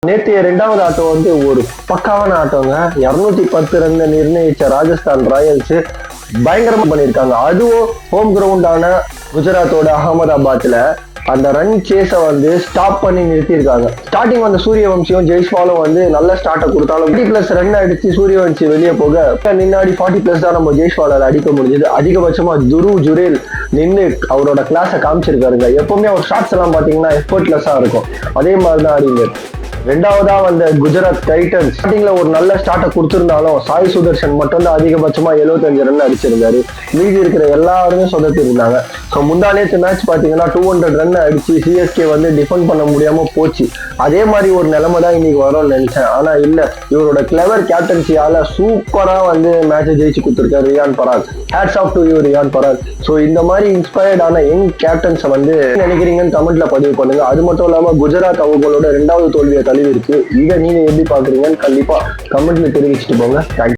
நேற்றைய இரண்டாவது ஆட்டம் வந்து ஒரு பக்காவான ஆட்டங்க. 210 ரன் நிர்ணயிச்ச ராஜஸ்தான் ராயல்ஸ் பயங்கரமா பண்ணியிருக்காங்க. அதுவும் ஹோம் கிரவுண்டான குஜராத்தோட அகமதாபாத்ல அந்த ரன் சேஸ வந்து ஸ்டாப் பண்ணி நிறுத்தியிருக்காங்க. ஸ்டார்டிங் வந்து சூரியவம்சியும் ஜெய்ஸ்வாலும் வந்து நல்ல ஸ்டார்ட்டை கொடுத்தாலும் 40+ ரன் அடிச்சு சூரியவம்சி வெளியே போக நின்னாடி 40+ தான் நம்ம ஜெய்ஸ்வாலால அடிக்க முடிஞ்சது. அதிகபட்சமா துருவ் ஜுரேல் நின்று அவரோட கிளாஸை காமிச்சிருக்காருங்க. எப்பவுமே அவர் ஷாட்ஸ் எல்லாம் பாத்தீங்கன்னா எஃபர்ட்லெஸ்ஸா இருக்கும். அதே மாதிரிதான் ஆடிங்க. ரெண்டாவதா வந்த குஜராத் டைட்டன்ஸ் ஸ்டார்டிங்ல ஒரு நல்ல ஸ்டார்ட்டை கொடுத்திருந்தாலும் சாய் சுதர்ஷன் மட்டும் தான் அதிகபட்சமா 75 ரன் அடிச்சிருந்தாரு. மீதி இருக்கிற எல்லாருமே சொதப்பி இருந்தாங்க. ஸோ முந்தானேத்து மேட்ச் பாத்தீங்கன்னா 200 ரன் அடிச்சு சிஎஸ்கே வந்து டிஃபெண்ட் பண்ண முடியாம போச்சு. அதே மாதிரி ஒரு நிலைமை தான் இன்னைக்கு வரும்னு நினைச்சேன். ஆனா இல்ல, இவரோட கிளவர் கேப்டன்சியால சூப்பரா வந்து மேட்சை ஜெயிச்சு கொடுத்திருக்காரு Riyan Parag. Hats off to you Riyan Parag. So இந்த மாதிரி இன்ஸ்பயர்டான யங் கேப்டன்ஸை வந்து நினைக்கிறீங்கன்னு கமெண்ட்ல பதிவு பண்ணுங்க. அது மட்டும் இல்லாம குஜராத் அவங்களோட 2வது தோல்வியை தழுவி இருக்கு. இதை நீங்க எப்படி பாக்குறீங்கன்னு கண்டிப்பா கமெண்ட்ல தெரிவிச்சுட்டு போங்க. தேங்க்யூ.